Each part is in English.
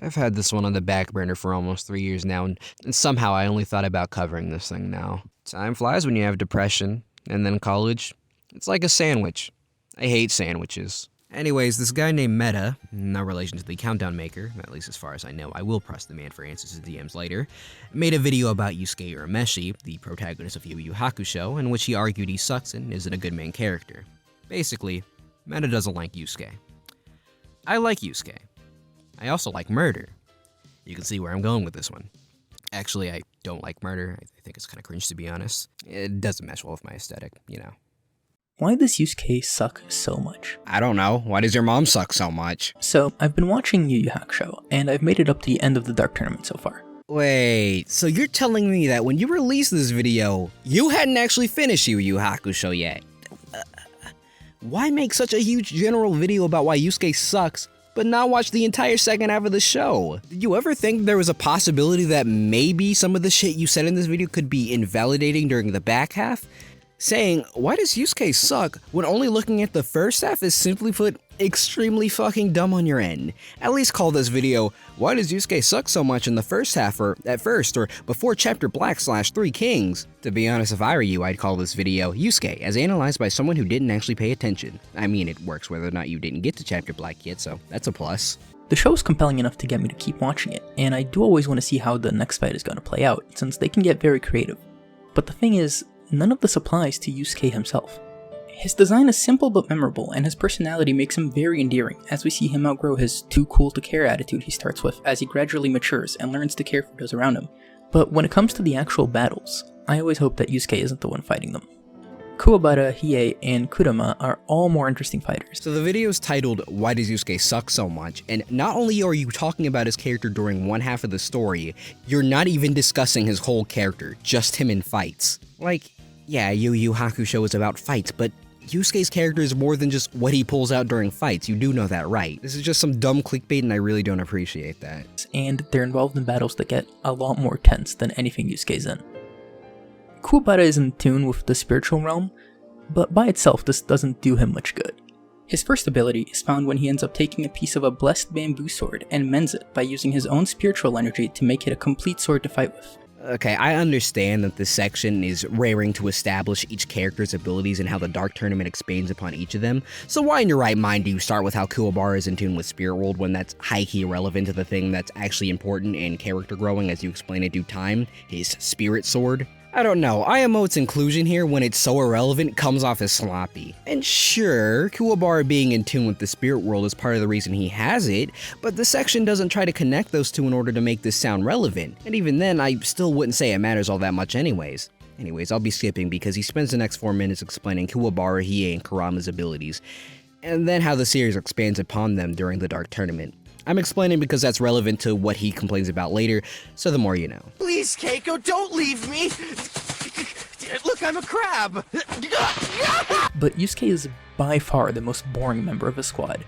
I've had this one on the back burner for almost 3 years now, and somehow I only thought about covering this thing now. Time flies when you have depression, and then college. It's like a sandwich. I hate sandwiches. Anyways, this guy named Meta, no relation to the countdown maker, at least as far as I know, I will press the man for answers to DMs later, made a video about Yusuke Urameshi, the protagonist of Yu Yu Hakusho, in which he argued he sucks and isn't a good main character. Basically, Meta doesn't like Yusuke. I like Yusuke. I also like murder. You can see where I'm going with this one. Actually, I don't like murder. I think it's kind of cringe, to be honest. It doesn't mesh well with my aesthetic, you know. Why does Yusuke suck so much? I don't know. Why does your mom suck so much? So, I've been watching Yu Yu Hakusho, and I've made it up to the end of the Dark Tournament so far. Wait, so you're telling me that when you released this video, you hadn't actually finished Yu Yu Hakusho yet? Why make such a huge general video about why Yusuke sucks, but not watch the entire second half of the show? Did you ever think there was a possibility that maybe some of the shit you said in this video could be invalidating during the back half? Saying, why does Yusuke suck, when only looking at the first half is simply put, extremely fucking dumb on your end. At least call this video, why does Yusuke suck so much in the first half, or at first, or before chapter black/3 kings. To be honest, if I were you, I'd call this video, Yusuke, as analyzed by someone who didn't actually pay attention. I mean, it works whether or not you didn't get to chapter black yet, so that's a plus. The show is compelling enough to get me to keep watching it, and I do always want to see how the next fight is going to play out, since they can get very creative. But the thing is, none of this applies to Yusuke himself. His design is simple but memorable, and his personality makes him very endearing, as we see him outgrow his too cool to care attitude he starts with as he gradually matures and learns to care for those around him. But when it comes to the actual battles, I always hope that Yusuke isn't the one fighting them. Kuwabara, Hiei, and Kurama are all more interesting fighters. So the video is titled, Why Does Yusuke Suck So Much? And not only are you talking about his character during one half of the story, you're not even discussing his whole character, just him in fights. Like, yeah, Yu Yu Hakusho is about fights, but Yusuke's character is more than just what he pulls out during fights. You do know that, right? This is just some dumb clickbait, and I really don't appreciate that. And they're involved in battles that get a lot more tense than anything Yusuke's in. Kuwabara is in tune with the spiritual realm, but by itself this doesn't do him much good. His first ability is found when he ends up taking a piece of a blessed bamboo sword and mends it by using his own spiritual energy to make it a complete sword to fight with. Okay, I understand that this section is raring to establish each character's abilities and how the Dark Tournament expands upon each of them, so why in your right mind do you start with how Kuwabara is in tune with Spirit World when that's high-key relevant to the thing that's actually important and character growing as you explain in due time, his Spirit Sword? I don't know, IMO's inclusion here when it's so irrelevant comes off as sloppy. And sure, Kuwabara being in tune with the spirit world is part of the reason he has it, but the section doesn't try to connect those two in order to make this sound relevant. And even then, I still wouldn't say it matters all that much anyways. Anyways, I'll be skipping because he spends the next 4 minutes explaining Kuwabara, Hiei, and Kurama's abilities, and then how the series expands upon them during the Dark Tournament. I'm explaining because that's relevant to what he complains about later, so the more you know. Please, Keiko, don't leave me! Look, I'm a crab! But Yusuke is by far the most boring member of his squad.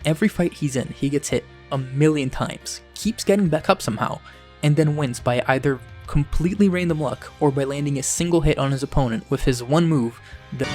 Every fight he's in, he gets hit a million times, keeps getting back up somehow, and then wins by either completely random luck or by landing a single hit on his opponent with his one move, the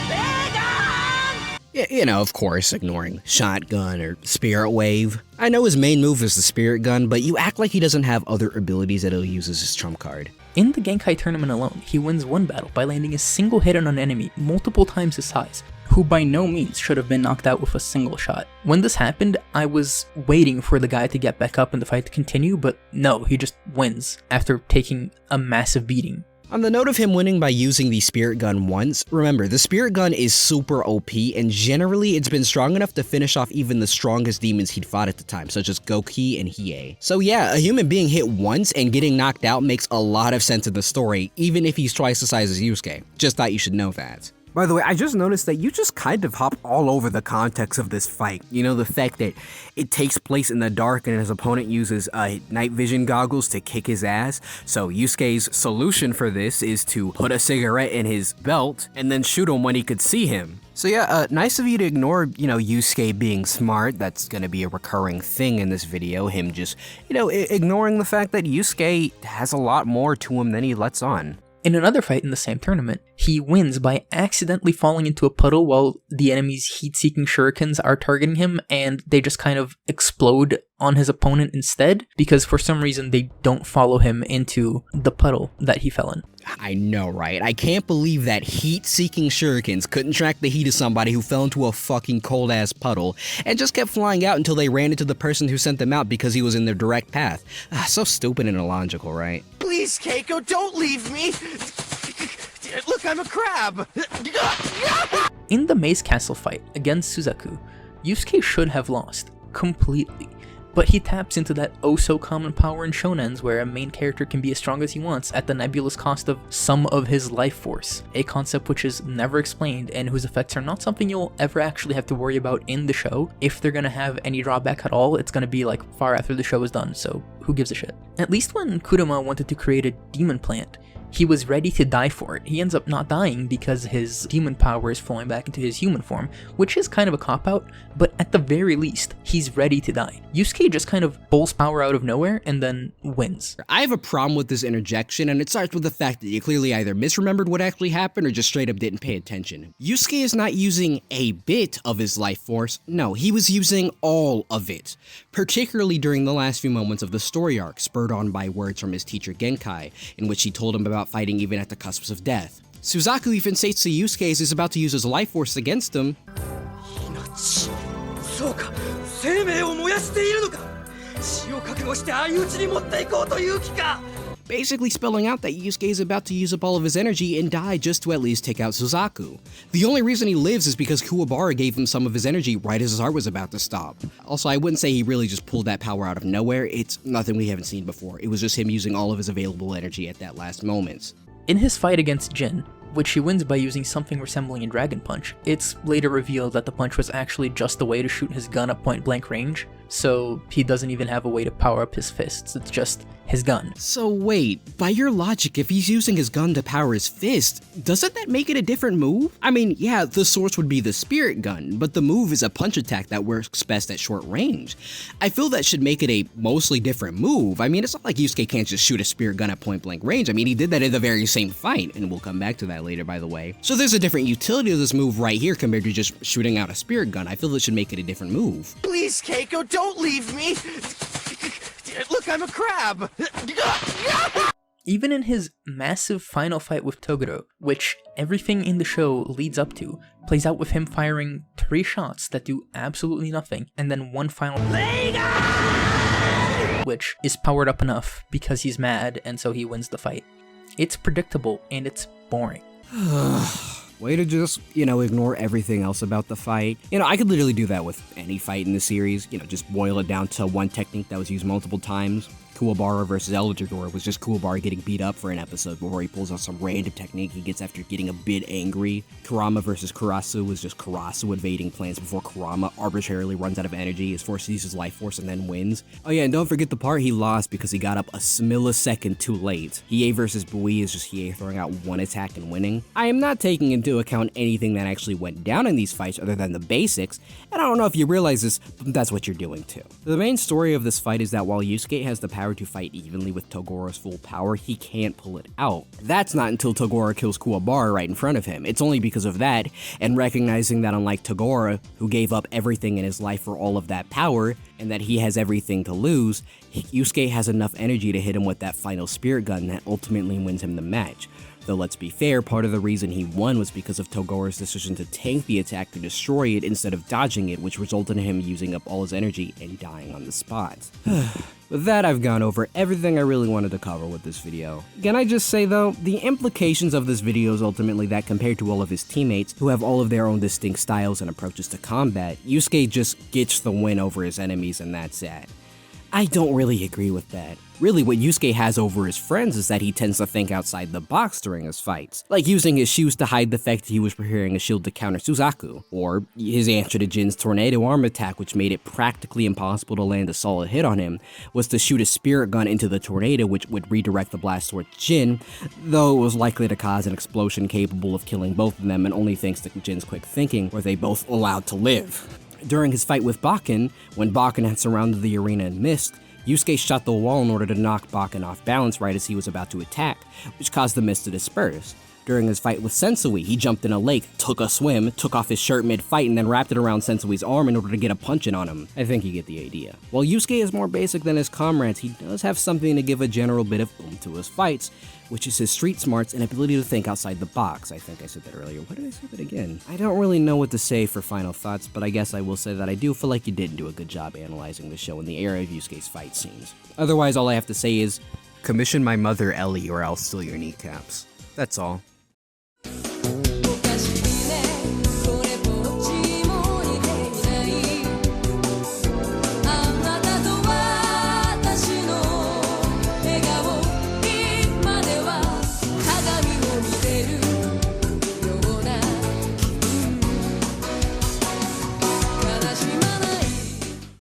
Yeah, you know, of course, ignoring Shotgun or Spirit Wave. I know his main move is the Spirit Gun, but you act like he doesn't have other abilities that he'll use as his trump card. In the Genkai tournament alone, he wins one battle by landing a single hit on an enemy multiple times his size, who by no means should have been knocked out with a single shot. When this happened, I was waiting for the guy to get back up and the fight to continue, but no, he just wins after taking a massive beating. On the note of him winning by using the Spirit Gun once, remember, the Spirit Gun is super OP, and generally it's been strong enough to finish off even the strongest demons he'd fought at the time, such as Goki and Hiei. So yeah, a human being hit once and getting knocked out makes a lot of sense in the story, even if he's twice the size as Yusuke. Just thought you should know that. By the way, I just noticed that you just kind of hop all over the context of this fight. You know, the fact that it takes place in the dark and his opponent uses night vision goggles to kick his ass. So Yusuke's solution for this is to put a cigarette in his belt and then shoot him when he could see him. So yeah, nice of you to ignore, Yusuke being smart. That's gonna be a recurring thing in this video. Him just, ignoring the fact that Yusuke has a lot more to him than he lets on. In another fight in the same tournament, he wins by accidentally falling into a puddle while the enemy's heat-seeking shurikens are targeting him, and they just kind of explode on his opponent instead, because for some reason they don't follow him into the puddle that he fell in. I know, right? I can't believe that heat-seeking shurikens couldn't track the heat of somebody who fell into a fucking cold-ass puddle and just kept flying out until they ran into the person who sent them out because he was in their direct path. So stupid and illogical, right? Please, Keiko, don't leave me! Look, I'm a crab! In the Maze Castle fight against Suzaku, Yusuke should have lost completely, but he taps into that oh-so-common power in shonens where a main character can be as strong as he wants at the nebulous cost of some of his life force, a concept which is never explained and whose effects are not something you'll ever actually have to worry about in the show. If they're gonna have any drawback at all, it's gonna be like far after the show is done, so who gives a shit. At least when Kurama wanted to create a demon plant, he was ready to die for it. He ends up not dying because his demon power is flowing back into his human form, which is kind of a cop-out, but at the very least, he's ready to die. Yusuke just kind of pulls power out of nowhere and then wins. I have a problem with this interjection, and it starts with the fact that you clearly either misremembered what actually happened or just straight up didn't pay attention. Yusuke is not using a bit of his life force, no, he was using all of it, particularly during the last few moments of the story arc, spurred on by words from his teacher Genkai, in which he told him about fighting even at the cusps of death. Suzaku even states to Yusuke as he's about to use his life force against him. Basically spelling out that Yusuke is about to use up all of his energy and die just to at least take out Suzaku. The only reason he lives is because Kuwabara gave him some of his energy right as his heart was about to stop. Also, I wouldn't say he really just pulled that power out of nowhere. It's nothing we haven't seen before. It was just him using all of his available energy at that last moment. In his fight against Jin, which he wins by using something resembling a dragon punch, it's later revealed that the punch was actually just a way to shoot his gun at point blank range, so he doesn't even have a way to power up his fists, it's just his gun. So wait, by your logic, if he's using his gun to power his fist, doesn't that make it a different move? I mean, yeah, the source would be the spirit gun, but the move is a punch attack that works best at short range. I feel that should make it a mostly different move. I mean, it's not like Yusuke can't just shoot a spirit gun at point blank range. I mean, he did that in the very same fight, and we'll come back to that later, by the way. So there's a different utility of this move right here compared to just shooting out a spirit gun. I feel it should make it a different move. Please, Keiko, don't leave me! Look, I'm a crab! Even in his massive final fight with Toguro, which everything in the show leads up to, plays out with him firing 3 shots that do absolutely nothing, and then one final which is powered up enough because he's mad and so he wins the fight. It's predictable and it's boring. Way to just, ignore everything else about the fight. I could literally do that with any fight in the series, just boil it down to one technique that was used multiple times. Kuwabara versus Eldergore was just Kuwabara getting beat up for an episode before he pulls out some random technique he gets after getting a bit angry. Kurama versus Kurasu was just Kurasu invading plants before Kurama arbitrarily runs out of energy, is forced to use his life force, and then wins. Oh yeah, and don't forget the part he lost because he got up a millisecond too late. Hiei versus Bui is just Hiei throwing out one attack and winning. I am not taking into account anything that actually went down in these fights other than the basics, and I don't know if you realize this, but that's what you're doing too. The main story of this fight is that while Yusuke has the power to fight evenly with Togoro's full power, he can't pull it out. That's not until Togoro kills Kuwabara right in front of him. It's only because of that, and recognizing that unlike Togoro, who gave up everything in his life for all of that power, and that he has everything to lose, Yusuke has enough energy to hit him with that final spirit gun that ultimately wins him the match. Though let's be fair, part of the reason he won was because of Togoro's decision to tank the attack to destroy it instead of dodging it, which resulted in him using up all his energy and dying on the spot. With that, I've gone over everything I really wanted to cover with this video. Can I just say though, the implications of this video is ultimately that compared to all of his teammates, who have all of their own distinct styles and approaches to combat, Yusuke just gets the win over his enemies and that's it. I don't really agree with that. Really, what Yusuke has over his friends is that he tends to think outside the box during his fights, like using his shoes to hide the fact that he was preparing a shield to counter Suzaku, or his answer to Jin's tornado arm attack, which made it practically impossible to land a solid hit on him, was to shoot a spirit gun into the tornado, which would redirect the blast towards Jin, though it was likely to cause an explosion capable of killing both of them, and only thanks to Jin's quick thinking were they both allowed to live. During his fight with Bakken, when Bakken had surrounded the arena in mist, Yusuke shot the wall in order to knock Bakken off balance right as he was about to attack, which caused the mist to disperse. During his fight with Sensui, he jumped in a lake, took a swim, took off his shirt mid-fight, and then wrapped it around Sensui's arm in order to get a punch in on him. I think you get the idea. While Yusuke is more basic than his comrades, he does have something to give a general bit of oomph to his fights, which is his street smarts and ability to think outside the box. I think I said that earlier. Why did I say that again? I don't really know what to say for final thoughts, but I guess I will say that I do feel like you didn't do a good job analyzing the show in the era of Yusuke's fight scenes. Otherwise, all I have to say is, commission my mother Ellie or I'll steal your kneecaps. That's all.